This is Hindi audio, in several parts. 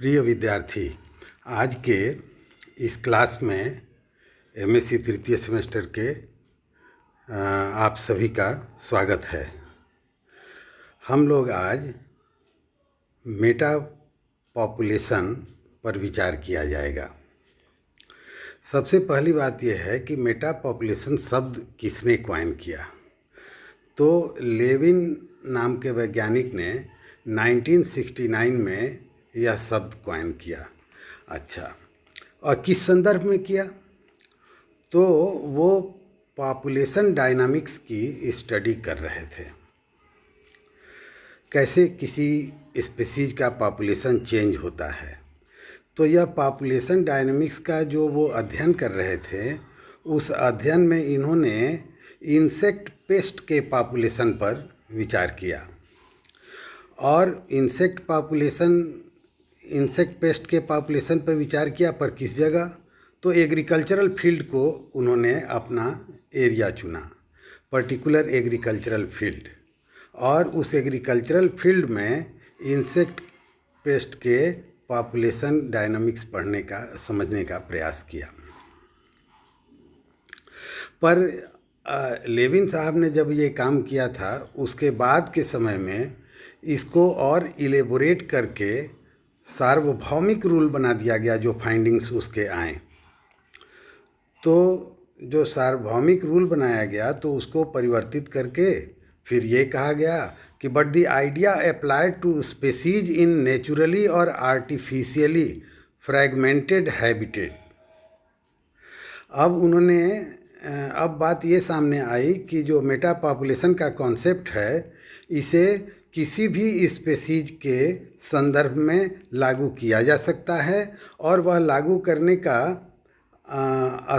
प्रिय विद्यार्थी, आज के इस क्लास में एमएससी तृतीय सेमेस्टर के आप सभी का स्वागत है। हम लोग आज मेटा पॉपुलेशन पर विचार किया जाएगा। सबसे पहली बात यह है कि मेटा पॉपुलेशन शब्द किसने कॉइन किया। तो लेविन नाम के वैज्ञानिक ने 1969 में यह शब्द कॉइन किया। अच्छा, और किस संदर्भ में किया? तो वो पॉपुलेशन डायनामिक्स की स्टडी कर रहे थे, कैसे किसी स्पीशीज का पॉपुलेशन चेंज होता है। तो यह पॉपुलेशन डायनामिक्स का जो वो अध्ययन कर रहे थे, उस अध्ययन में इन्होंने इंसेक्ट पेस्ट के पॉपुलेशन पर विचार किया। और इंसेक्ट पेस्ट के पॉपुलेशन पर विचार किया, पर किस जगह? तो एग्रीकल्चरल फील्ड को उन्होंने अपना एरिया चुना, पर्टिकुलर एग्रीकल्चरल फील्ड, और उस एग्रीकल्चरल फील्ड में इंसेक्ट पेस्ट के पॉपुलेशन डायनामिक्स समझने का प्रयास किया। पर लेविन साहब ने जब ये काम किया था, उसके बाद के समय में इसको और इलेबोरेट करके सार्वभौमिक रूल बना दिया गया, जो फाइंडिंग्स उसके आए। तो जो सार्वभौमिक रूल बनाया गया, तो उसको परिवर्तित करके फिर ये कहा गया कि but the idea applied to species in naturally और आर्टिफिशियली फ्रैगमेंटेड हैबिटेट। अब बात ये सामने आई कि जो मेटा पॉपुलेशन का कॉन्सेप्ट है, इसे किसी भी स्पीशीज के संदर्भ में लागू किया जा सकता है, और वह लागू करने का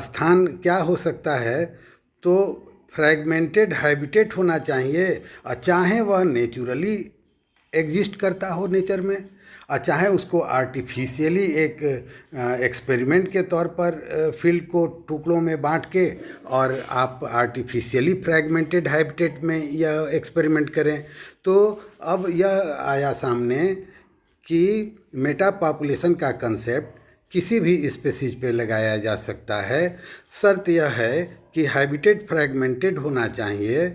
स्थान क्या हो सकता है? तो फ्रैगमेंटेड हैबिटेट होना चाहिए, और चाहे वह नेचुरली एग्जिस्ट करता हो नेचर में, और चाहे उसको आर्टिफिशियली एक एक्सपेरिमेंट के तौर पर फील्ड को टुकड़ों में बांट के और आप आर्टिफिशियली फ्रैगमेंटेड हैबिटेट में यह एक्सपेरिमेंट करें। तो अब यह आया सामने कि मेटा पॉपुलेशन का कंसेप्ट किसी भी स्पीशीज पे लगाया जा सकता है। शर्त यह है कि हैबिटेट फ्रैगमेंटेड होना चाहिए,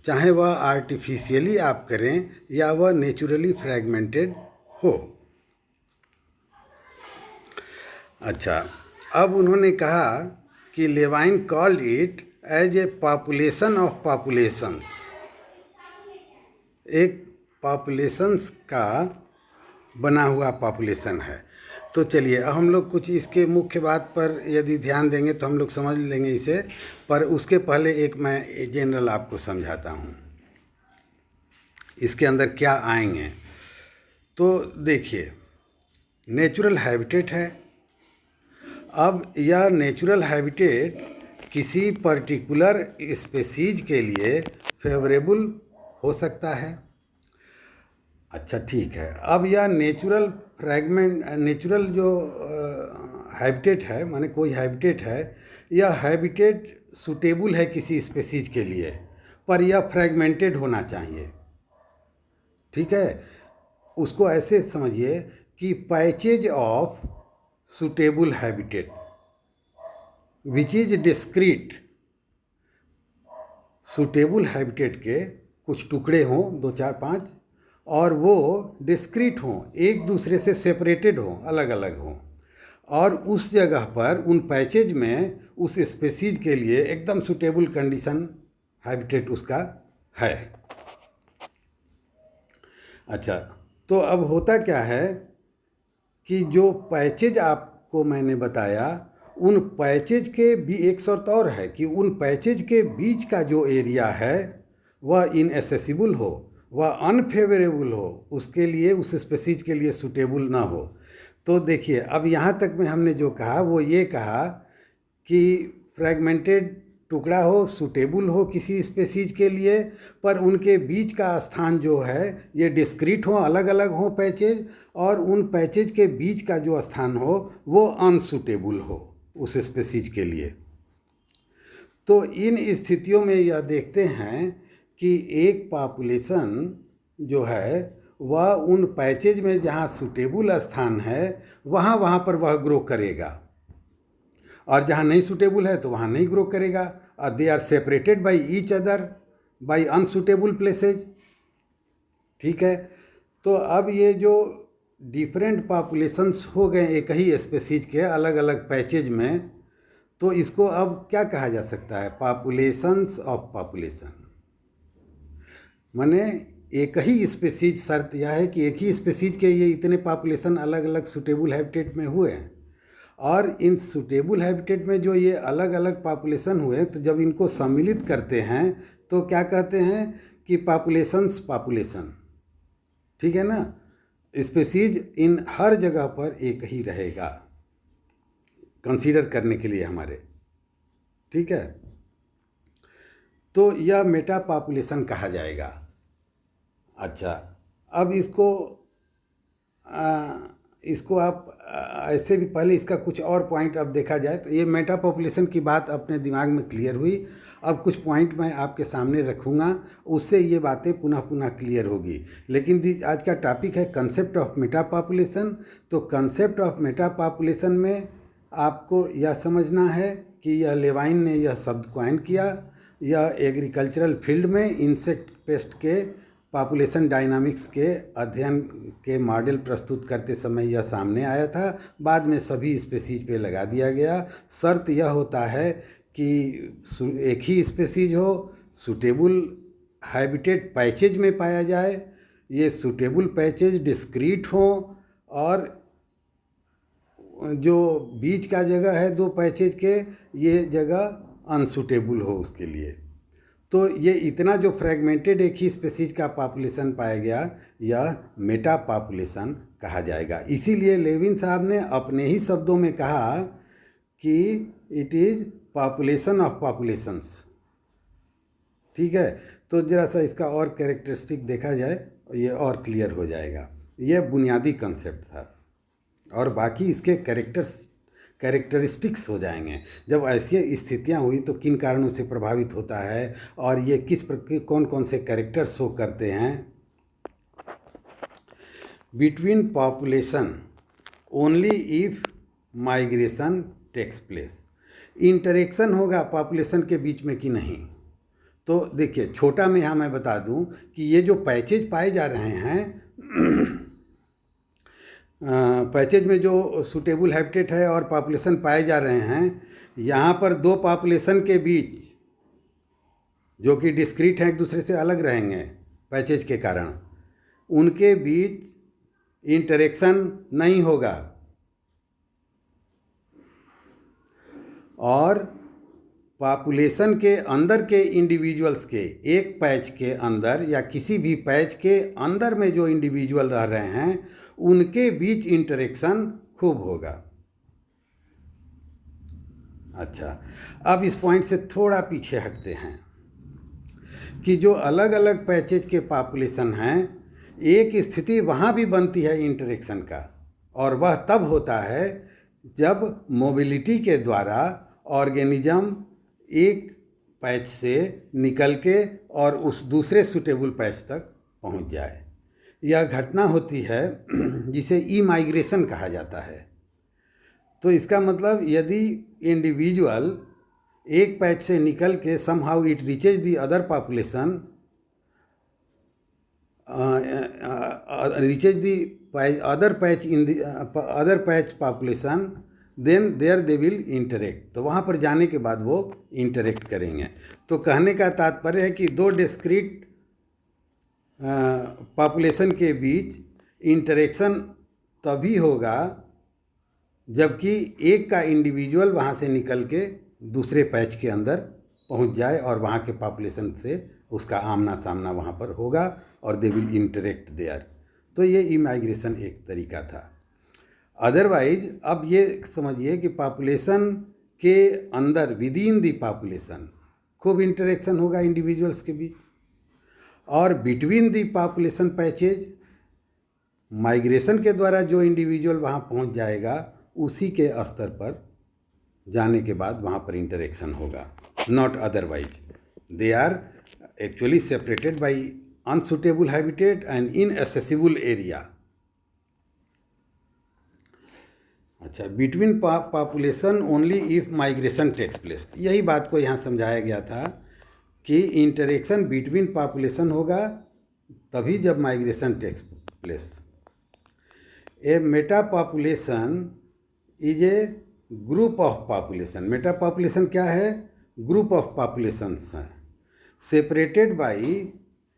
चाहे वह आर्टिफिशियली आप करें या वह नेचुरली फ्रैगमेंटेड हो। अच्छा, अब उन्होंने कहा कि Levine called it as a population of populations, एक पॉपुलेशंस का बना हुआ पॉपुलेशन है। तो चलिए, अब हम लोग कुछ इसके मुख्य बात पर यदि ध्यान देंगे तो हम लोग समझ लेंगे इसे, पर उसके पहले एक मैं जनरल आपको समझाता हूँ इसके अंदर क्या आएंगे। तो देखिए, नेचुरल हैबिटेट है। अब यह नेचुरल हैबिटेट किसी पर्टिकुलर स्पीशीज के लिए फेवरेबल हो सकता है। अच्छा, ठीक है। अब यह नेचुरल जो हैबिटेट है, माने कोई हैबिटेट है, यह हैबिटेट सूटेबल है किसी स्पीशीज के लिए, पर यह फ्रैगमेंटेड होना चाहिए। ठीक है, उसको ऐसे समझिए कि patches of suitable habitat which is discrete. Suitable habitat के कुछ टुकड़े हों, 2, 4, 5, और वो डिस्क्रीट हों, एक दूसरे से सेपरेटेड हों, अलग अलग हों, और उस जगह पर उन पैचेज में उस स्पीशीज के लिए एकदम सूटेबल कंडीशन हैबिटेट उसका है। अच्छा, तो अब होता क्या है कि जो पैचेज आपको मैंने बताया, उन पैचेज के भी एक शर्त और है कि उन पैचेज के बीच का जो एरिया है वह इनएसेसिबल हो, वह अनफेवरेबल हो, उसके लिए, उस स्पीशीज के लिए सूटेबल ना हो। तो देखिए, अब यहाँ तक में हमने जो कहा वो ये कहा कि फ्रैगमेंटेड टुकड़ा हो, सूटेबल हो किसी स्पीशीज के लिए, पर उनके बीच का स्थान जो है ये डिस्क्रीट हो, अलग अलग हो पैचेज, और उन पैचेज के बीच का जो स्थान हो वो अनसूटेबल हो उस स्पीशीज के लिए। तो इन स्थितियों में यह देखते हैं कि एक पॉपुलेशन जो है वह उन पैचेज में जहाँ सूटेबल स्थान है वहाँ वहाँ पर वह ग्रो करेगा, और जहाँ नहीं सूटेबल है तो वहाँ नहीं ग्रो करेगा। They are separated by each other by unsuitable places. ठीक है, तो अब ये जो डिफरेंट पॉपुलेशंस हो गए एक ही स्पेसीज के अलग अलग पैचेज में, तो इसको अब क्या कहा जा सकता है? Populations of population. माने एक ही स्पेसीज, शर्त यह है कि एक ही स्पेसीज के ये इतने पॉपुलेशन अलग अलग सूटेबल हैबिटेट में हुए हैं, और इन सूटेबल हैबिटेट में जो ये अलग अलग पॉपुलेशन हुए, तो जब इनको सम्मिलित करते हैं तो क्या कहते हैं कि पॉपुलेशंस पॉपुलेशन। ठीक है ना, स्पेसीज इन हर जगह पर एक ही रहेगा कंसीडर करने के लिए हमारे। ठीक है, तो यह मेटा पॉपुलेशन कहा जाएगा। अच्छा, अब इसको आप ऐसे भी, पहले इसका कुछ और पॉइंट अब देखा जाए तो ये मेटा पॉपुलेशन की बात अपने दिमाग में क्लियर हुई। अब कुछ पॉइंट मैं आपके सामने रखूँगा, उससे ये बातें पुनः पुनः क्लियर होगी। लेकिन आज का टॉपिक है कंसेप्ट ऑफ मेटा पॉपुलेशन। तो कंसेप्ट ऑफ मेटा पॉपुलेशन में आपको यह समझना है कि यह लेवाइन ने यह शब्द कॉइन किया। यह एग्रीकल्चरल फील्ड में इंसेक्ट पेस्ट के पॉपुलेशन डायनामिक्स के अध्ययन के मॉडल प्रस्तुत करते समय यह सामने आया था। बाद में सभी स्पेसीज पे लगा दिया गया। शर्त यह होता है कि एक ही स्पेसीज हो, सूटेबल हैबिटेट पैचेज में पाया जाए, ये सूटेबल पैचेज डिस्क्रीट हो, और जो बीच का जगह है दो पैचेज के, ये जगह अनसूटेबल हो उसके लिए। तो ये इतना जो फ्रेगमेंटेड एक ही स्पेसीज का पॉपुलेशन पाया गया, यह मेटा पॉपुलेशन कहा जाएगा। इसीलिए लेविन साहब ने अपने ही शब्दों में कहा कि it is population of populations. ठीक है, तो जरा सा इसका और कैरेक्टरिस्टिक देखा जाए, ये और क्लियर हो जाएगा। ये बुनियादी कंसेप्ट था, और बाकी इसके कैरेक्टरिस्टिक्स हो जाएंगे। जब ऐसी स्थितियां हुई तो किन कारणों से प्रभावित होता है, और ये कौन कौन से कैरेक्टर शो करते हैं। Between population only if migration takes place. Interaction होगा पॉपुलेशन के बीच में कि नहीं। तो देखिए, छोटा में यहाँ मैं बता दूं कि ये जो पैचेज पाए जा रहे हैं पैचेज में जो सूटेबल हैबिटेट है और पॉपुलेशन पाए जा रहे हैं, यहाँ पर दो पॉपुलेशन के बीच जो कि डिस्क्रीट हैं, एक दूसरे से अलग रहेंगे पैचेज के कारण, उनके बीच इंटरेक्शन नहीं होगा। और पॉपुलेशन के अंदर के इंडिविजुअल्स के, एक पैच के अंदर या किसी भी पैच के अंदर में जो इंडिविजुअल रह रहे हैं, उनके बीच इंटरेक्शन खूब होगा। अच्छा, अब इस पॉइंट से थोड़ा पीछे हटते हैं कि जो अलग अलग पैचेज के पॉपुलेशन हैं, एक स्थिति वहाँ भी बनती है इंटरेक्शन का, और वह तब होता है जब मोबिलिटी के द्वारा ऑर्गेनिज्म एक पैच से निकल के और उस दूसरे सूटेबल पैच तक पहुंच जाए। यह घटना होती है जिसे ई माइग्रेशन कहा जाता है। तो इसका मतलब यदि इंडिविजुअल एक पैच से निकल के somehow it reaches the other population, reaches the other patch in the other patch population, then there they will interact. तो वहाँ पर जाने के बाद वो इंटरेक्ट करेंगे। तो कहने का तात्पर्य है कि दो डिस्क्रीट पॉपुलेशन के बीच इंटरेक्शन तभी होगा जबकि एक का इंडिविजुअल वहाँ से निकल के दूसरे पैच के अंदर पहुँच जाए, और वहाँ के पॉपुलेशन से उसका आमना सामना वहाँ पर होगा, और दे विल इंटरेक्ट देयर। तो ये इमाइग्रेशन एक तरीका था। अदरवाइज अब ये समझिए कि पॉपुलेशन के अंदर, विद इन दी पॉपुलेशन, खूब इंटरेक्शन होगा इंडिविजुअल्स के बीच, और between the population patches, migration के द्वारा जो इंडिविजुअल वहाँ पहुँच जाएगा, उसी के स्तर पर जाने के बाद वहाँ पर इंटरेक्शन होगा, not otherwise. They are actually separated by unsuitable habitat and inaccessible area. अच्छा, between population only if migration takes place, यही बात को यहाँ समझाया गया था कि इंटरेक्शन बिटवीन पॉपुलेशन होगा तभी जब migration takes place. A meta population is a group of population. Meta population क्या है? ग्रुप ऑफ पॉपुलेशंस हैं, सेपरेटेड बाई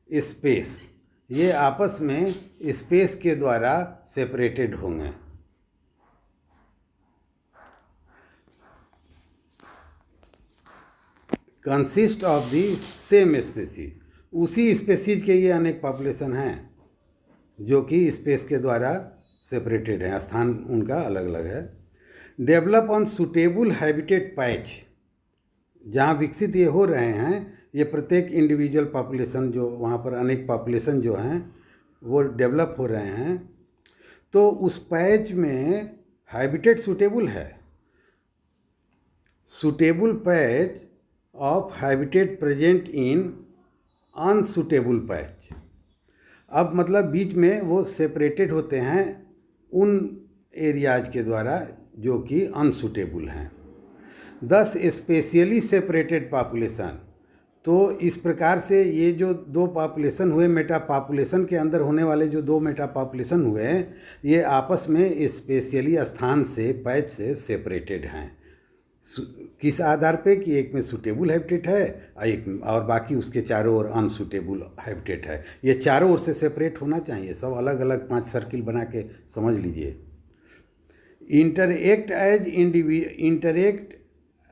स्पेस। ये आपस में स्पेस के द्वारा सेपरेटेड होंगे। Consist of the same species, उसी स्पेसीज के ये अनेक पॉपुलेशन हैं जो कि स्पेस के द्वारा सेपरेटेड हैं, स्थान उनका अलग अलग है। Develop on suitable habitat patch, जहाँ विकसित ये हो रहे हैं, ये प्रत्येक इंडिविजुअल पॉपुलेशन जो वहाँ पर अनेक पॉपुलेशन जो हैं वो डेवलप हो रहे हैं, तो उस पैच में हैबिटेट सुटेबल है। Suitable patch of habitat present in unsuitable patch. अब मतलब बीच में वो सेपरेटेड होते हैं उन एरियाज के द्वारा जो कि अनसुटेबल हैं। दस स्पेशली सेपरेटेड पॉपुलेशन, तो इस प्रकार से ये जो दो पॉपुलेशन हुए, मेटा पॉपुलेशन के अंदर होने वाले जो दो मेटा पॉपुलेशन हुए, ये आपस में स्पेशली स्थान से, पैच से सेपरेटेड हैं। किस आधार पे? कि एक में सुटेबल हैबिटेट है एक और बाकी उसके चारों ओर अनसुटेबल हैबिटेट है। ये चारों ओर से सेपरेट होना चाहिए, सब अलग अलग 5 सर्किल बना के समझ लीजिए। Interact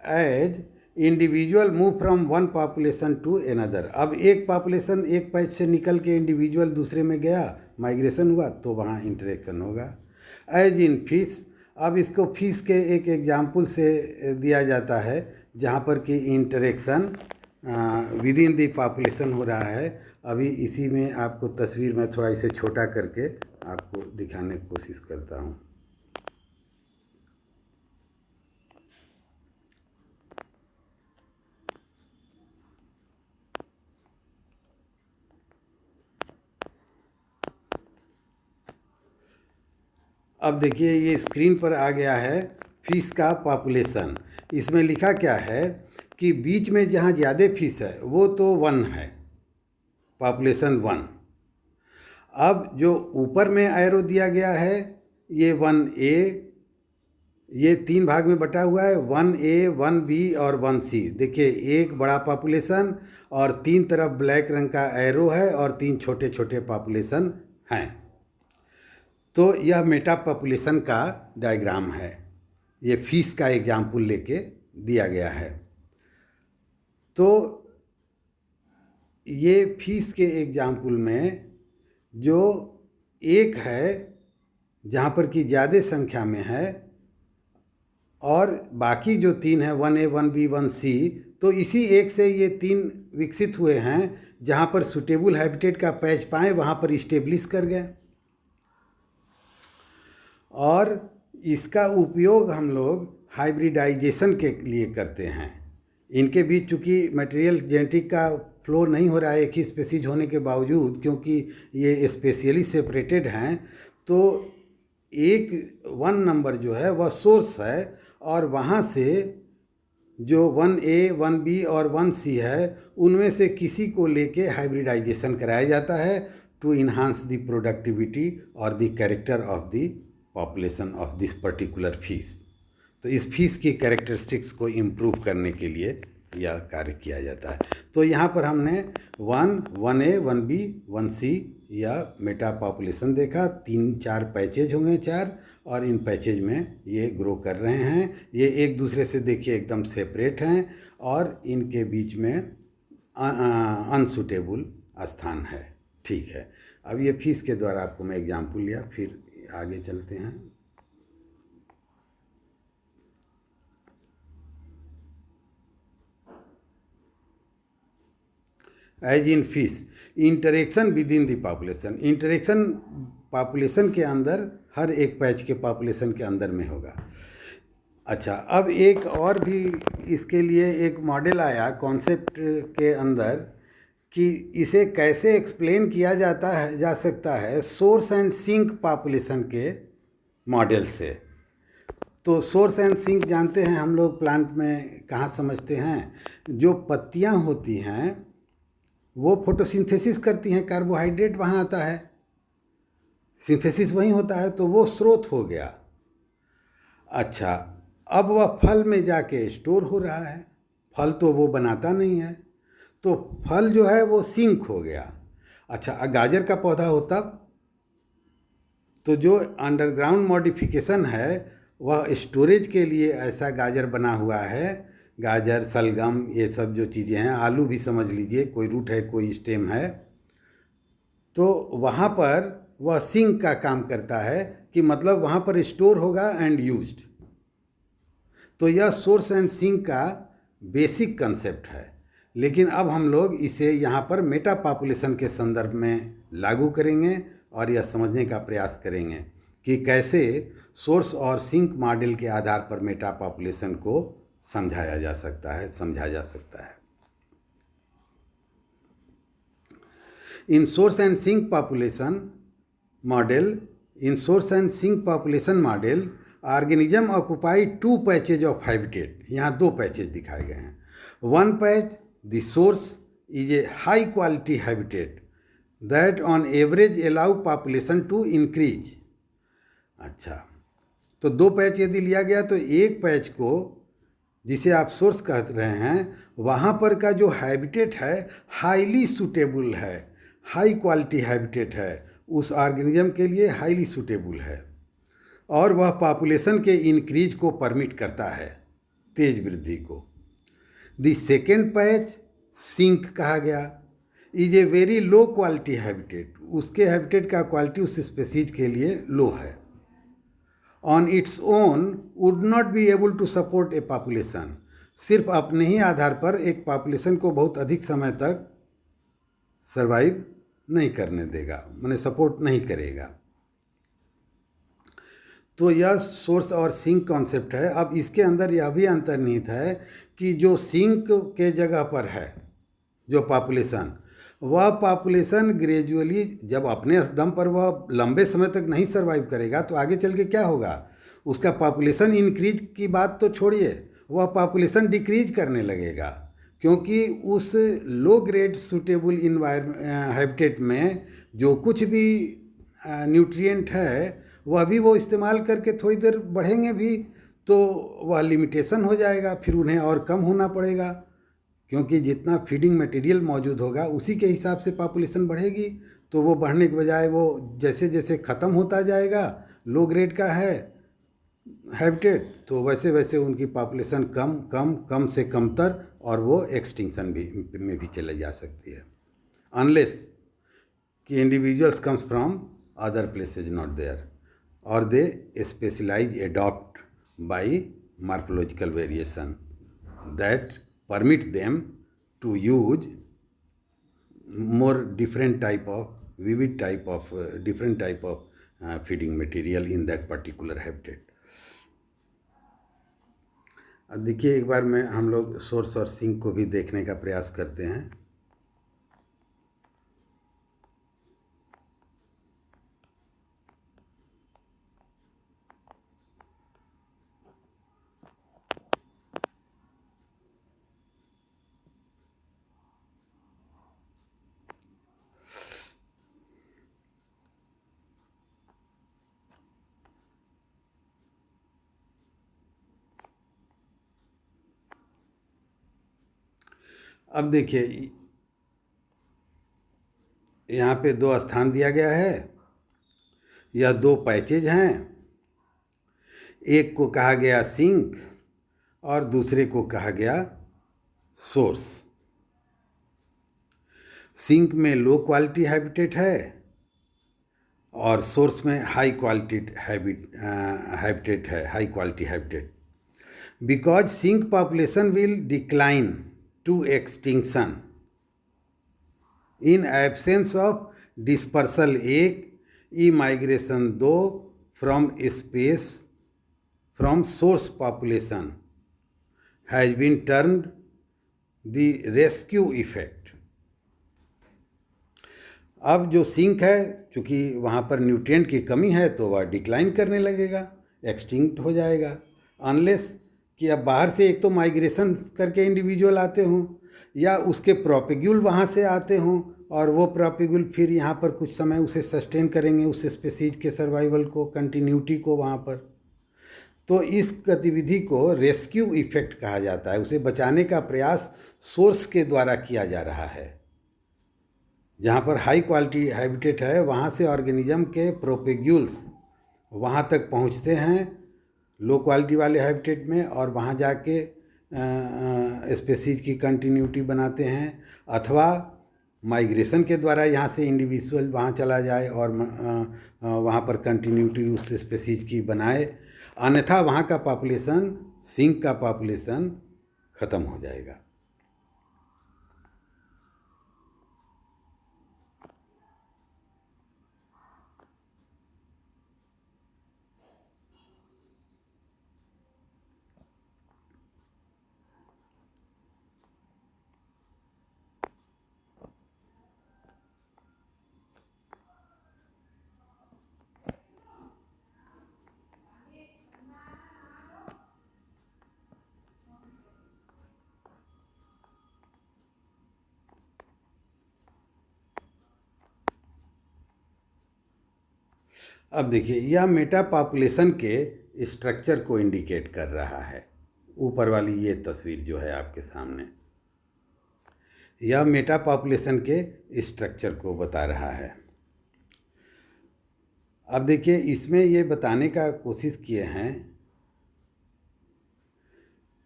as individual move from one population to another. अब एक पॉपुलेशन एक पैच से निकल के इंडिविजुअल दूसरे में गया, माइग्रेशन हुआ, तो वहाँ इंटरेक्शन होगा। एज इन फिश, अब इसको फिश के एक एग्जाम्पल से दिया जाता है जहाँ पर कि interaction with in the population हो रहा है। अभी इसी में आपको तस्वीर में थोड़ा इसे छोटा करके आपको दिखाने की कोशिश करता हूँ। अब देखिए ये स्क्रीन पर आ गया है फिश का पॉपुलेशन। इसमें लिखा क्या है कि बीच में जहाँ ज़्यादा फिश है वो तो 1 है, पॉपुलेशन 1। अब जो ऊपर में एरो दिया गया है ये 1A, ये 3 भाग में बटा हुआ है, 1A, 1B और 1C। देखिए एक बड़ा पॉपुलेशन और 3 तरफ ब्लैक रंग का एरो है और 3 छोटे छोटे पॉपुलेशन हैं। तो यह मेटा पॉपुलेशन का डायग्राम है, ये फिश का एग्जाम्पल लेके दिया गया है। तो ये फिश के एग्जाम्पल में जो एक है जहाँ पर कि ज़्यादा संख्या में है और बाकी जो 3 है 1A, 1B, 1C, तो इसी एक से ये 3 विकसित हुए हैं जहाँ पर सुटेबल हैबिटेट का पैच पाएँ वहाँ पर इस्टेब्लिश कर गए। और इसका उपयोग हम लोग हाइब्रिडाइजेशन के लिए करते हैं। इनके बीच चूँकि मटेरियल जेनेटिक का फ्लो नहीं हो रहा है एक ही स्पेसीज होने के बावजूद, क्योंकि ये स्पेशली सेपरेटेड हैं, तो एक 1 नंबर जो है वह सोर्स है और वहाँ से जो 1A, 1B और 1C है उनमें से किसी को लेके हाइब्रिडाइजेशन कराया जाता है टू इन्हांस द प्रोडक्टिविटी और the character of the population of this particular fish. तो इस फिश की कैरेक्टरिस्टिक्स को इम्प्रूव करने के लिए यह कार्य किया जाता है। तो यहाँ पर हमने 1A, 1B, 1C या मेटा पॉपुलेशन देखा। 3-4 पैचेज होंगे 4, और इन पैचेज में ये ग्रो कर रहे हैं। ये एक दूसरे से देखिए एकदम सेपरेट हैं और इनके बीच में अनसुटेबल स्थान है। ठीक है, अब ये फिश के द्वारा आपको मैं एग्जाम्पल लिया, फिर आगे चलते हैं। As in fish interaction within the population, interaction population के अंदर हर एक पैच के पॉपुलेशन के अंदर में होगा। अच्छा, अब एक और भी इसके लिए एक मॉडल आया कॉन्सेप्ट के अंदर कि इसे कैसे एक्सप्लेन किया जा सकता है सोर्स एंड सिंक पॉपुलेशन के मॉडल से। तो सोर्स एंड सिंक जानते हैं हम लोग प्लांट में कहाँ समझते हैं, जो पत्तियाँ होती हैं वो फोटोसिंथेसिस करती हैं, कार्बोहाइड्रेट वहाँ आता है, सिंथेसिस वहीं होता है, तो वो स्रोत हो गया। अच्छा, अब वह फल में जाके स्टोर हो रहा है, फल तो वो बनाता नहीं है, तो फल जो है वो सिंक हो गया। अच्छा, गाजर का पौधा हो तब, तो जो अंडरग्राउंड मॉडिफिकेशन है वह स्टोरेज के लिए ऐसा गाजर बना हुआ है। गाजर, सलगम, ये सब जो चीज़ें हैं, आलू भी समझ लीजिए, कोई रूट है कोई स्टेम है, तो वहाँ पर वह सिंक का काम करता है कि मतलब वहाँ पर स्टोर होगा एंड यूज्ड। तो यह सोर्स एंड सिंक का बेसिक कंसेप्ट है, लेकिन अब हम लोग इसे यहाँ पर मेटा पॉपुलेशन के संदर्भ में लागू करेंगे और यह समझने का प्रयास करेंगे कि कैसे सोर्स और सिंक मॉडल के आधार पर मेटा पॉपुलेशन को समझा जा सकता है। In source and sink population model, organism occupy two patches of habitat. यहाँ दो पैचेज दिखाए गए हैं। One patch, the source, is a high quality habitat that on average allow population to increase. अच्छा, तो दो पैच यदि लिया गया तो एक पैच को, जिसे आप सोर्स कह रहे हैं, वहाँ पर का जो हैबिटेट है हाईली सूटेबल है, हाई क्वालिटी हैबिटेट है, उस ऑर्गेनिज्म के लिए हाईली सूटेबल है, और वह पॉपुलेशन के इंक्रीज को परमिट करता है, तेज वृद्धि को। द सेकेंड पैच, सिंक कहा गया, is a very low quality habitat, उसके हैबिटेट का क्वालिटी उस स्पेसीज के लिए लो है। On its own would not be able to support a population, सिर्फ अपने ही आधार पर एक पॉपुलेशन को बहुत अधिक समय तक सर्वाइव नहीं करने देगा, माने सपोर्ट नहीं करेगा। तो यह सोर्स और सिंक कॉन्सेप्ट है। अब इसके अंदर यह भी अंतर्निहित है कि जो सिंक के जगह पर है जो पॉपुलेशन, वह पॉपुलेशन ग्रेजुअली जब अपने दम पर वह लंबे समय तक नहीं सर्वाइव करेगा तो आगे चल के क्या होगा, उसका पॉपुलेशन इंक्रीज की बात तो छोड़िए, वह पॉपुलेशन डिक्रीज करने लगेगा, क्योंकि उस लो ग्रेड सूटेबल हैबिटेट में जो कुछ भी न्यूट्रिएंट है वह भी वो इस्तेमाल करके थोड़ी देर बढ़ेंगे भी, तो वह लिमिटेशन हो जाएगा, फिर उन्हें और कम होना पड़ेगा, क्योंकि जितना फीडिंग मटेरियल मौजूद होगा उसी के हिसाब से पॉपुलेशन बढ़ेगी। तो वो बढ़ने के बजाय वो जैसे जैसे ख़त्म होता जाएगा, लो ग्रेड का है हैबिटेट, तो वैसे वैसे उनकी पॉपुलेशन कम से कमतर, और वो एक्सटिंक्शन में भी चले जा सकती है, अनलेस कि individuals comes from other places not there, और they specialise adopt by morphological variation that permit them to use more different type of feeding material in that particular habitat. अब देखिए, एक बार में हम लोग सोर्स और सिंक को भी देखने का प्रयास करते हैं। अब देखिए, यहाँ पे दो स्थान दिया गया है, यह दो पैचेज हैं, एक को कहा गया सिंक और दूसरे को कहा गया सोर्स। सिंक में लो क्वालिटी हैबिटेट है और सोर्स में हाई क्वालिटी हैबिटेट है, high quality habitat. Because sink population will decline to extinction in absence of dispersal, एक ई माइग्रेशन, दो from space from source population has been termed the rescue effect. अब जो सिंक है, चूँकि वहाँ पर न्यूट्रिएंट की कमी है तो वह डिक्लाइन करने लगेगा, एक्सटिंक्ट हो जाएगा, अनलेस कि अब बाहर से एक तो माइग्रेशन करके इंडिविजुअल आते हों या उसके प्रोपेग्यूल वहाँ से आते हों और वो प्रोपेग्यूल फिर यहाँ पर कुछ समय उसे सस्टेन करेंगे, उस स्पेसीज के सर्वाइवल को, कंटिन्यूटी को वहाँ पर। तो इस गतिविधि को रेस्क्यू इफेक्ट कहा जाता है। उसे बचाने का प्रयास सोर्स के द्वारा किया जा रहा है। जहाँ पर हाई क्वालिटी हैबिटेट है वहाँ से ऑर्गेनिज्म के प्रोपेग्यूल्स वहाँ तक पहुँचते हैं लो क्वालिटी वाले हैबिटेट में, और वहाँ जाके स्पेसीज की कंटिन्यूटी बनाते हैं, अथवा माइग्रेशन के द्वारा यहाँ से इंडिविजुअल वहाँ चला जाए और वहाँ पर कंटिन्यूटी उस स्पेसीज की बनाए, अन्यथा वहाँ का पॉपुलेशन, सिंक का पॉपुलेशन ख़त्म हो जाएगा। अब देखिए, यह मेटा पॉपुलेशन के स्ट्रक्चर को इंडिकेट कर रहा है। ऊपर वाली ये तस्वीर जो है आपके सामने, यह मेटा पॉपुलेशन के स्ट्रक्चर को बता रहा है। अब देखिए, इसमें ये बताने का कोशिश किए हैं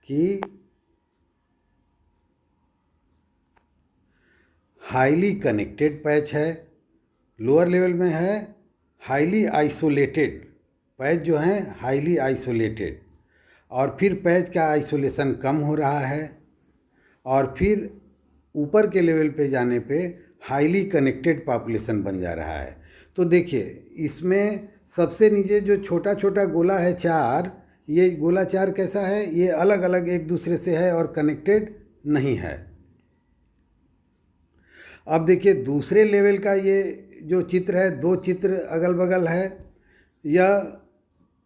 कि हाईली कनेक्टेड पैच है, लोअर लेवल में है हाईली आइसोलेटेड पैच जो हैं, हाईली आइसोलेटेड, और फिर पैच का आइसोलेशन कम हो रहा है, और फिर ऊपर के लेवल पे जाने पे हाईली कनेक्टेड पॉपुलेशन बन जा रहा है। तो देखिए, इसमें सबसे नीचे जो छोटा छोटा गोला है 4, ये गोला 4 कैसा है, ये अलग अलग एक दूसरे से है और कनेक्टेड नहीं है। अब देखिए, दूसरे लेवल का ये जो चित्र है, 2 चित्र अगल बगल है, यह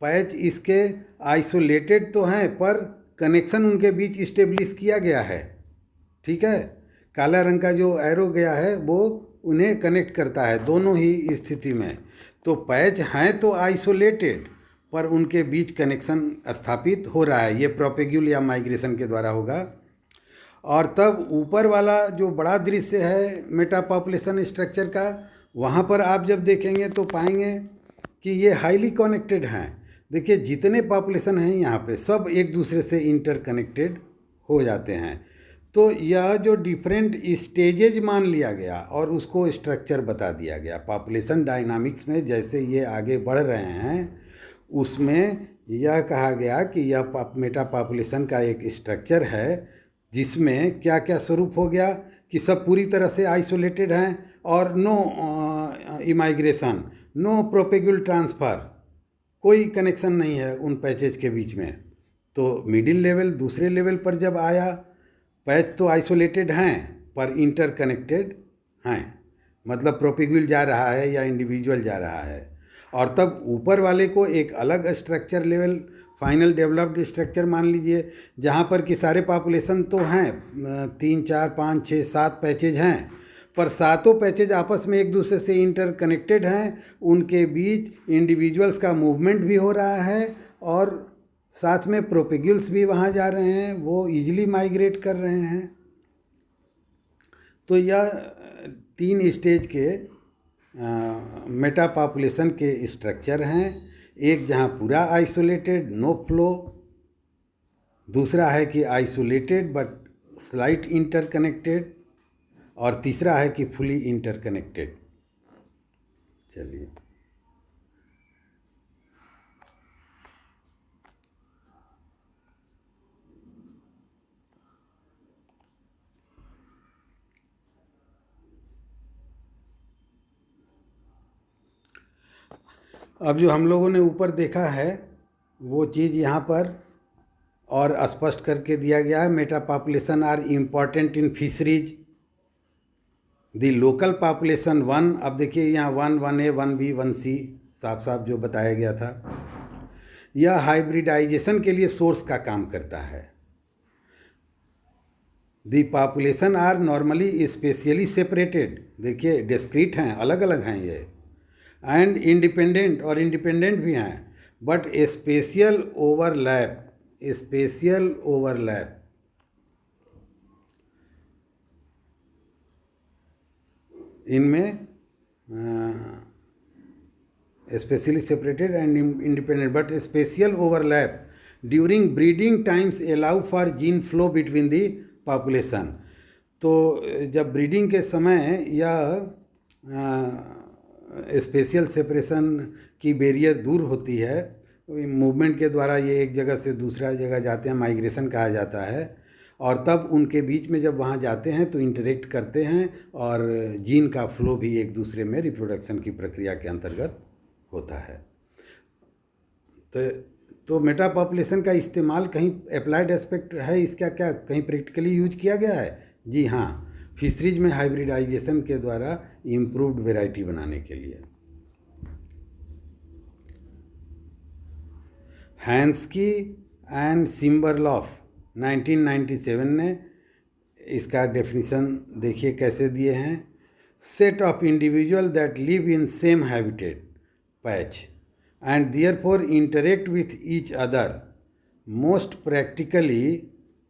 पैच इसके आइसोलेटेड तो हैं पर कनेक्शन उनके बीच इस्टेब्लिश किया गया है। ठीक है, काला रंग का जो एरो गया है वो उन्हें कनेक्ट करता है दोनों ही स्थिति में। तो पैच हैं तो आइसोलेटेड, पर उनके बीच कनेक्शन स्थापित हो रहा है, ये प्रोपेग्यूल या माइग्रेशन के द्वारा होगा। और तब ऊपर वाला जो बड़ा दृश्य है मेटा पॉपुलेशन स्ट्रक्चर का, वहाँ पर आप जब देखेंगे तो पाएंगे कि ये हाईली कनेक्टेड हैं। देखिए, जितने पॉपुलेशन हैं यहाँ पे सब एक दूसरे से इंटरकनेक्टेड हो जाते हैं। तो यह जो डिफरेंट स्टेजेज मान लिया गया और उसको स्ट्रक्चर बता दिया गया पॉपुलेशन डायनामिक्स में, जैसे ये आगे बढ़ रहे हैं उसमें यह कहा गया कि यह मेटा पॉपुलेशन का एक स्ट्रक्चर है जिसमें क्या क्या स्वरूप हो गया कि सब पूरी तरह से आइसोलेटेड हैं और no immigration, no propagule transfer, कोई कनेक्शन नहीं है उन पैचेज के बीच में। तो मिडिल लेवल, दूसरे लेवल पर जब आया, पैच तो आइसोलेटेड हैं पर इंटरकनेक्टेड हैं, मतलब प्रोपेग्यूल जा रहा है या इंडिविजुअल जा रहा है। और तब ऊपर वाले को एक अलग structure level, final developed structure मान लीजिए, जहाँ पर कि सारे पॉपुलेशन तो हैं, 3, 4, 5, 6, 7 पैचेज हैं, पर सातों पैचेज आपस में एक दूसरे से इंटरकनेक्टेड हैं, उनके बीच इंडिविजुअल्स का मूवमेंट भी हो रहा है और साथ में प्रोपेग्यूल्स भी वहाँ जा रहे हैं, वो इजीली माइग्रेट कर रहे हैं। तो यह 3 स्टेज के मेटा पॉपुलेशन के स्ट्रक्चर हैं। एक जहाँ पूरा आइसोलेटेड, नो फ्लो, दूसरा है कि आइसोलेटेड बट स्लाइट इंटरकनेक्टेड, और तीसरा है कि फुली इंटरकनेक्टेड। चलिए, अब जो हम लोगों ने ऊपर देखा है वो चीज़ यहाँ पर और स्पष्ट करके दिया गया है। Meta population are important in fisheries, the local population 1, अब देखिए यहाँ 1A 1B 1C साफ साफ जो बताया गया था, यह हाइब्रिडाइजेशन के लिए सोर्स का काम करता है। The population are normally spatially separated, देखिए डिस्क्रीट हैं, अलग अलग हैं ये, एंड इंडिपेंडेंट, और इंडिपेंडेंट भी हैं, but spatial overlap, spatial overlap, इनमें specially separated and independent, but spatial overlap during breeding times allow for gene flow between the population. तो जब ब्रीडिंग के समय यह स्पेशियल सेपरेशन की बैरियर दूर होती है, मूवमेंट के द्वारा ये एक जगह से दूसरा जगह जाते हैं, माइग्रेशन कहा जाता है, और तब उनके बीच में जब वहाँ जाते हैं तो इंटरेक्ट करते हैं, और जीन का फ्लो भी एक दूसरे में रिप्रोडक्शन की प्रक्रिया के अंतर्गत होता है। तो मेटा पॉपुलेशन का इस्तेमाल कहीं अप्लाइड एस्पेक्ट है इसका, क्या कहीं प्रैक्टिकली यूज किया गया है? जी हाँ, फिशरीज में हाइब्रिडाइजेशन के द्वारा इम्प्रूव्ड वेराइटी बनाने के लिए। हैंस्की एंड सिम्बरलॉफ 1997 ने इसका डेफिनेशन देखिए कैसे दिए हैं। Set of individual that live in same habitat patch and therefore interact with each other, most practically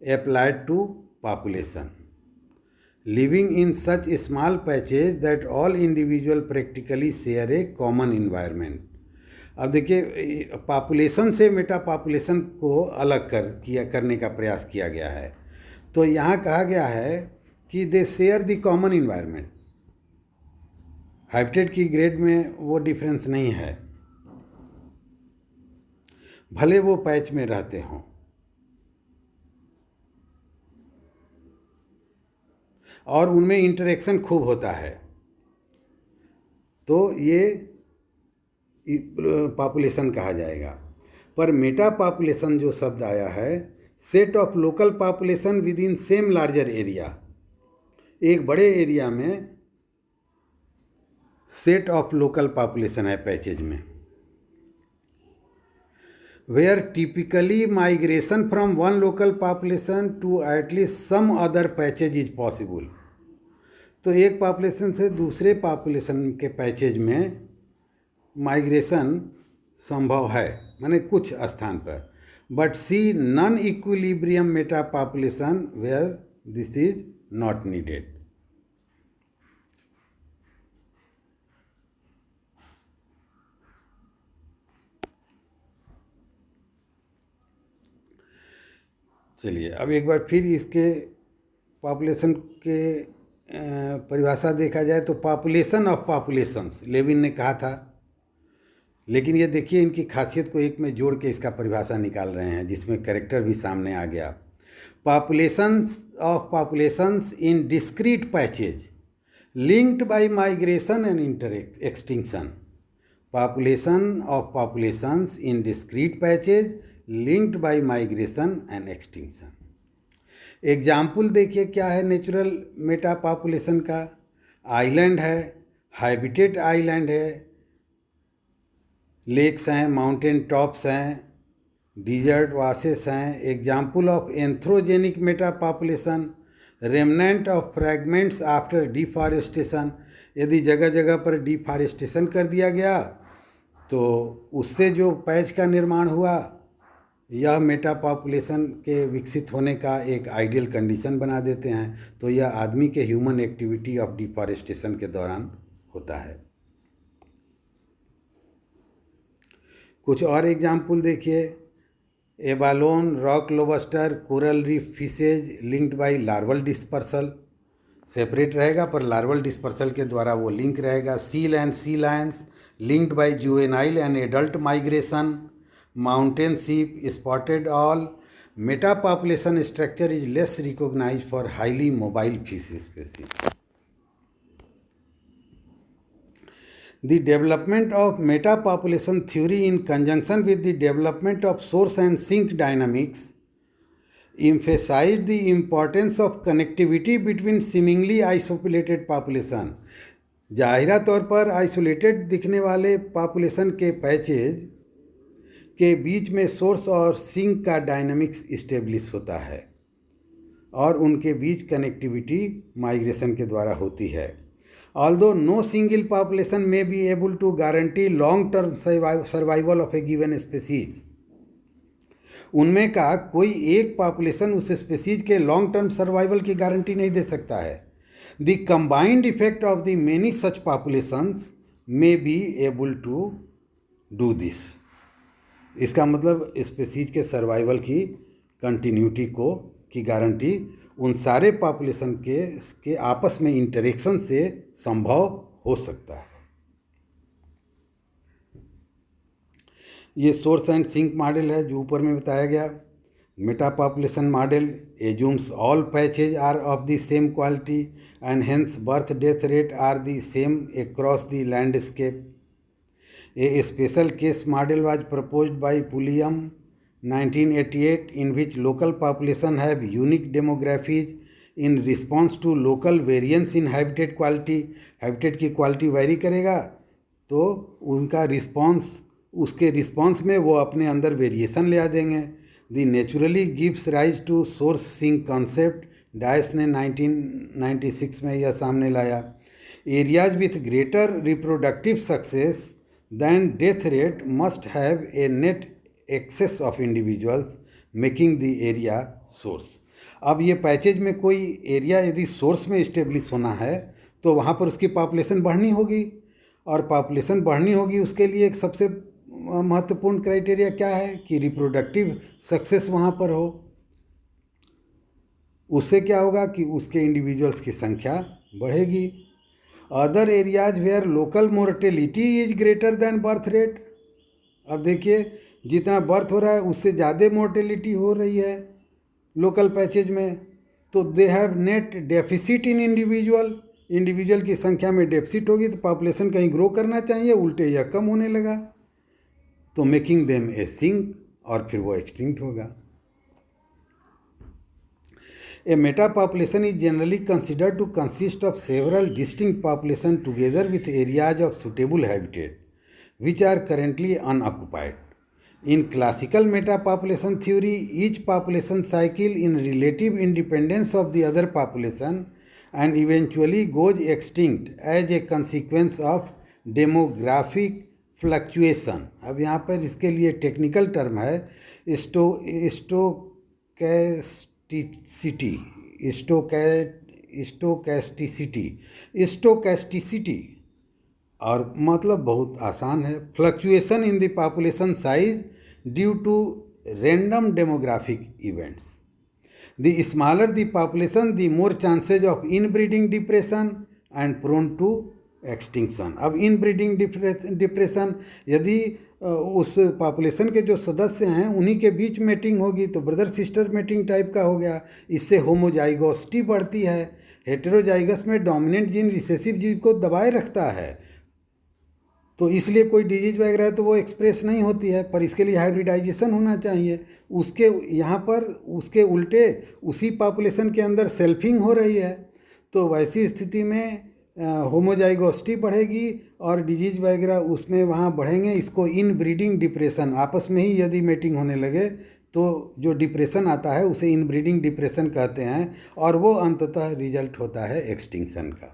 applied to population living in such small patches that all individual practically share a common environment। अब देखिए पॉपुलेशन से मेटा पॉपुलेशन को अलग करने का प्रयास किया गया है। तो यहाँ कहा गया है कि they share the common environment, habitat की ग्रेड में वो डिफरेंस नहीं है, भले वो पैच में रहते हों, और उनमें इंटरेक्शन खूब होता है। तो ये पॉपुलेशन कहा जाएगा। पर मेटा पॉपुलेशन जो शब्द आया है, set of local population with in same larger area, एक बड़े एरिया में सेट ऑफ लोकल पॉपुलेशन है पैचेज में, where typically migration from one local population to at least some other patches is possible। तो एक पॉपुलेशन से दूसरे पॉपुलेशन के पैचेज में माइग्रेशन संभव है, माने कुछ स्थान पर, but see non equilibrium meta population where this is not needed. चलिए अब एक बार फिर इसके पॉपुलेशन के परिभाषा देखा जाए तो पॉपुलेशन ऑफ पॉपुलेशंस लेविन ने कहा था, लेकिन ये देखिए इनकी खासियत को एक में जोड़ के इसका परिभाषा निकाल रहे हैं जिसमें कैरेक्टर भी सामने आ गया। Populations of populations in discrete patches linked by migration and extinction, population of populations in discrete patches linked by migration and extinction. Example देखिए क्या है नेचुरल मेटा पॉपुलेशन का, आइलैंड है, हैबिटेट आइलैंड है, लेक्स हैं, माउंटेन टॉप्स हैं, डिजर्ट वासेस हैं। Example of anthropogenic meta population, remnant of fragments after deforestation, यदि जगह जगह पर डिफॉरेस्टेशन कर दिया गया तो उससे जो पैच का निर्माण हुआ, यह मेटा पॉपुलेशन के विकसित होने का एक आइडियल कंडीशन बना देते हैं। तो यह आदमी के ह्यूमन एक्टिविटी ऑफ डिफॉरेस्टेशन के दौरान होता है। कुछ और एग्जाम्पल देखिए, abalone, rock lobster, coral reef fishes linked by larval dispersal, separate रहेगा पर लार्वल डिस्पर्सल के द्वारा वो लिंक रहेगा। Seal and sea lions linked by juvenile and adult migration, mountain sheep, spotted owl। Meta population structure is less recognized for highly mobile fish species। The development of meta population theory in conjunction with the development of source and sink dynamics emphasized the importance of connectivity between seemingly isolated population. जाहिरा तौर पर आइसोलेटेड दिखने वाले पॉपुलेशन के पैचेज के बीच में सोर्स और सिंक का डायनामिक्स इस्टेब्लिश होता है और उनके बीच कनेक्टिविटी माइग्रेशन के द्वारा होती है. Although no single population may be able to guarantee long term survival of a given species. उनमें का कोई एक पॉपुलेशन उस स्पेसीज के लॉन्ग टर्म सर्वाइवल की गारंटी नहीं दे सकता है. The combined effect of the many such populations may be able to do this. इसका मतलब स्पेसीज के सर्वाइवल की कंटिन्यूटी की गारंटी उन सारे पॉपुलेशन के आपस में इंटरेक्शन से संभव हो सकता है. ये सोर्स एंड सिंक मॉडल है जो ऊपर में बताया गया. Meta population model assumes all patches are of the same quality and hence birth death rate are the same across the landscape. A special case model was proposed by Pulliam 1988 in which local population have unique demographies in response to local variance in habitat quality. habitat की क्वालिटी वेरी करेगा तो उनका रिस्पॉन्स उसके रिस्पॉन्स में वो अपने अंदर वेरिएशन ले आ देंगे. The naturally gives rise to source sink concept. Dias ने 1996 में यह सामने लाया. Areas with greater reproductive success then death rate must have a net excess of individuals making the area source. अब ये पैचेज में कोई एरिया यदि सोर्स में इस्टेब्लिश होना है तो वहाँ पर उसकी पॉपुलेशन बढ़नी होगी और पॉपुलेशन बढ़नी होगी उसके लिए एक सबसे महत्वपूर्ण क्राइटेरिया क्या है कि रिप्रोडक्टिव सक्सेस वहाँ पर हो. उससे क्या होगा कि उसके इंडिविजुअल्स की संख्या बढ़ेगी. Other areas where local mortality is greater than birth rate. अब देखिए जितना बर्थ हो रहा है उससे ज़्यादा मोर्टेलिटी हो रही है लोकल पैचेज में तो they have net deficit in individual की संख्या में डेफिसिट होगी तो पॉपुलेशन कहीं ग्रो करना चाहिए उल्टे या कम होने लगा तो मेकिंग देम ए सिंक और फिर वो एक्सटिंक्ट होगा. A metapopulation is generally considered to consist of several distinct populations together with areas of suitable habitat, which are currently unoccupied. In classical metapopulation theory, each population cycle in relative independence of the other population and eventually goes extinct as a consequence of demographic fluctuation. अब यहाँ पर इसके लिए टेक्निकल टर्म है स्टोकैस्टिसिटी और मतलब बहुत आसान है. Fluctuation in the population size due to random demographic events. The smaller the population the more chances of inbreeding depression and prone to extinction. अब इनब्रीडिंग डिप्रेशन यदि उस पॉपुलेशन के जो सदस्य हैं उन्हीं के बीच मेटिंग होगी तो ब्रदर सिस्टर मेटिंग टाइप का हो गया. इससे होमोजाइगोसिटी बढ़ती है. हेटेरोजाइगस में डोमिनेंट जीन रिसेसिव जीन को दबाए रखता है तो इसलिए कोई डिजीज वगैरह है तो वो एक्सप्रेस नहीं होती है पर इसके लिए हाइब्रिडाइजेशन होना चाहिए. उसके यहाँ पर उसके उल्टे उसी पॉपुलेशन के अंदर सेल्फिंग हो रही है तो वैसी स्थिति में होमोजाइगोसिटी बढ़ेगी और डिजीज वगैरह उसमें वहाँ बढ़ेंगे. इसको इन ब्रीडिंग डिप्रेशन आपस में ही यदि मेटिंग होने लगे तो जो डिप्रेशन आता है उसे इन ब्रीडिंग डिप्रेशन कहते हैं और वो अंततः रिजल्ट होता है एक्सटिंक्शन का.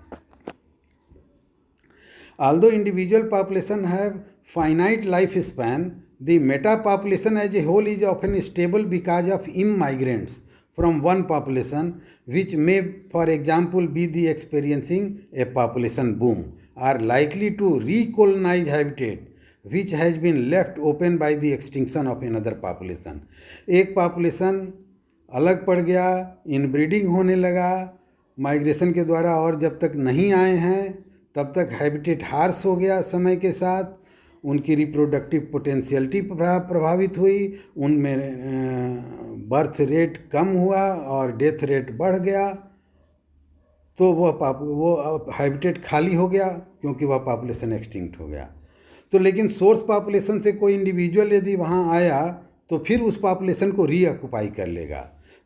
Although individual population have finite lifespan, the meta population as a whole is often stable because of immigrants from one population, which may, for example, be the experiencing a population boom, are likely to recolonize habitat which has been left open by the extinction of another population. एक population अलग पड़ गया, इनब्रीडिंग होने लगा माइग्रेशन के द्वारा और जब तक नहीं आए हैं तब तक हैबिटेट हार्स हो गया. समय के साथ उनकी रिप्रोडक्टिव पोटेंशियलिटी प्रभावित हुई, उनमें बर्थ रेट कम हुआ और डेथ रेट बढ़ गया तो वो हैबिटेट खाली हो गया क्योंकि वह पॉपुलेशन एक्सटिंक्ट हो गया. तो लेकिन सोर्स पॉपुलेशन से कोई इंडिविजुअल यदि वहाँ आया तो फिर उस पॉपुलेशन को रीऑक्युपाई कर लेगा.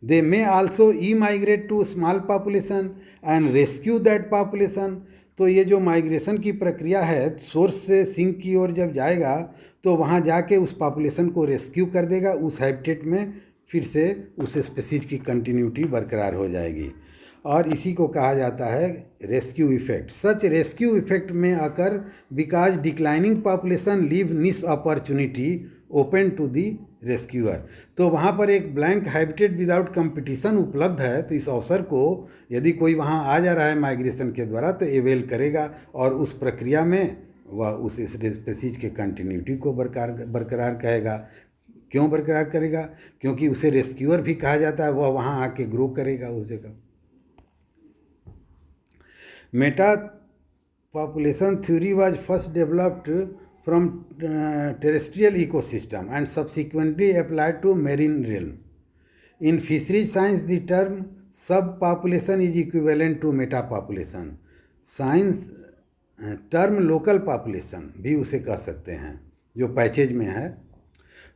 They may also e-migrate to small population and rescue that population. तो ये जो माइग्रेशन की प्रक्रिया है, सोर्स से सिंक की ओर जब जाएगा तो वहाँ जाके उस पॉपुलेशन को रेस्क्यू कर देगा, उस हैबिटेट में फिर से उस स्पीसीज की कंटिन्यूटी बरकरार हो जाएगी। और इसी को कहा जाता है rescue effect. Such rescue effect में occur because declining population leave niche opportunity open to the rescuer. तो वहाँ पर एक ब्लैंक हैबिटेट विदाउट कंपटीशन उपलब्ध है, तो इस अवसर को यदि कोई वहाँ आ जा रहा है माइग्रेशन के द्वारा तो एवेल करेगा और उस प्रक्रिया में वह उस स्पीसीज के कंटिन्यूटी को बरकरार कहेगा। क्यों बरकरार करेगा? क्योंकि उसे रेस्क्यूअर भी कहा जाता है, वह वहाँ आके ग्रो करेगा उस जगह। Meta population theory was first developed from terrestrial ecosystem and subsequently applied to marine realm. In fisheries science, the term subpopulation is equivalent to metapopulation. Science term local population भी उसे कह सकते हैं जो पैचेज में है।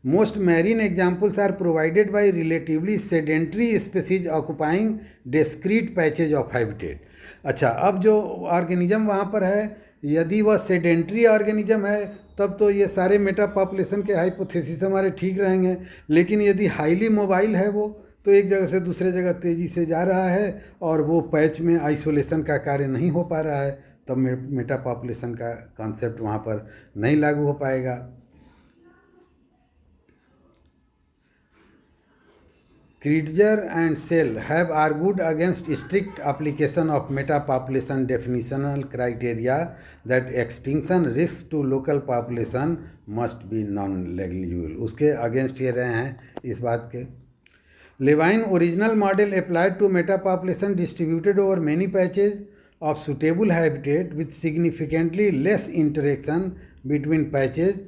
Most marine examples are provided by relatively sedentary species occupying discrete patches of habitat. अच्छा, अब जो ऑर्गेनिज्म वहाँ पर है, यदि वह सेडेंट्री ऑर्गेनिज्म है तब तो ये सारे मेटा पॉपुलेशन के हाइपोथेसिस हमारे ठीक रहेंगे। लेकिन यदि हाईली मोबाइल है वो, तो एक जगह से दूसरे जगह तेज़ी से जा रहा है और वो पैच में आइसोलेशन का कार्य नहीं हो पा रहा है, तब मेटा पॉपुलेशन का कॉन्सेप्ट वहाँ पर नहीं लागू हो पाएगा। Kreitzer and Sell have argued against strict application of meta-population definitional criteria that extinction risks to local population must be non-negligible. उसके अगेंस्ट ये रहे हैं इस बात के। Levine original model applied to meta-population distributed over many patches of suitable habitat with significantly less interaction between patches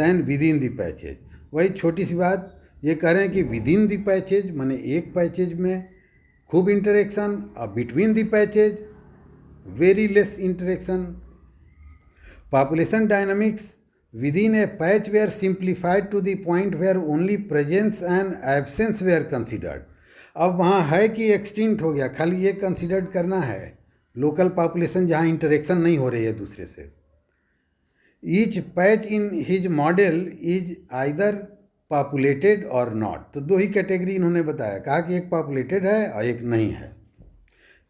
than within the patches. वही छोटी सी बात ये कह रहे हैं कि विद इन दी पैचेज माने एक पैचेज में खूब इंटरेक्शन और between the patches very less interaction. Population dynamics within a patch were simplified to the point where only presence and absence were considered. अब वहाँ है कि एक्सटिंक्ट हो गया, खाली ये कंसिडर्ड करना है लोकल पॉपुलेशन जहाँ इंटरेक्शन नहीं हो रही है दूसरे से। Each patch in his model is either populated और नॉट। तो दो ही कैटेगरी इन्होंने बताया, कहा कि एक पॉपुलेटेड है और एक नहीं है।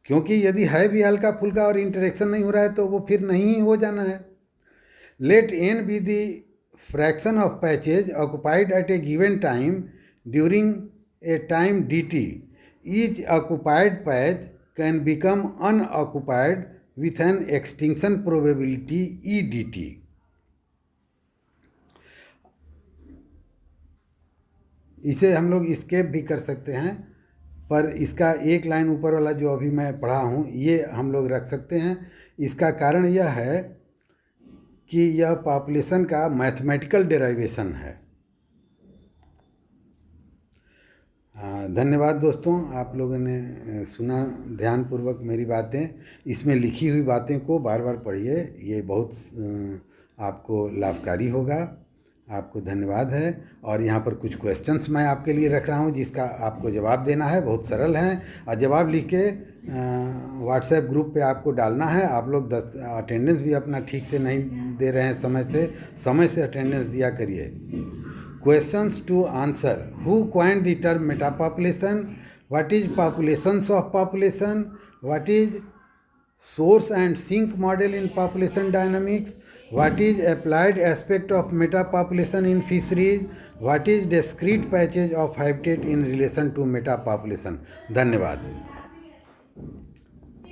क्योंकि यदि है भी हल्का फुल्का और इंटरेक्शन नहीं हो रहा है तो वो फिर नहीं हो जाना है। Let n be the fraction of patches occupied at a given time during a time D T. Each occupied patch can become unoccupied with an extinction probability E D T. इसे हम लोग स्केप भी कर सकते हैं, पर इसका एक लाइन ऊपर वाला जो अभी मैं पढ़ा हूँ ये हम लोग रख सकते हैं। इसका कारण यह है कि यह पॉपुलेशन का मैथमेटिकल डेराइवेशन है। धन्यवाद दोस्तों, आप लोगों ने सुना ध्यानपूर्वक मेरी बातें। इसमें लिखी हुई बातें को बार बार पढ़िए, ये बहुत आपको लाभकारी होगा। आपको धन्यवाद है। और यहाँ पर कुछ क्वेश्चंस मैं आपके लिए रख रहा हूँ जिसका आपको जवाब देना है, बहुत सरल हैं और जवाब लिख के व्हाट्सएप ग्रुप पे आपको डालना है। आप लोग अटेंडेंस भी अपना ठीक से नहीं दे रहे हैं, समय से अटेंडेंस दिया करिए। Questions to answer: who coined the term meta population? What is populations of population? What is source and sink model in population dynamics? What is applied aspect of metapopulation in fisheries? What is discrete patches of habitat in relation to metapopulation? धन्यवाद।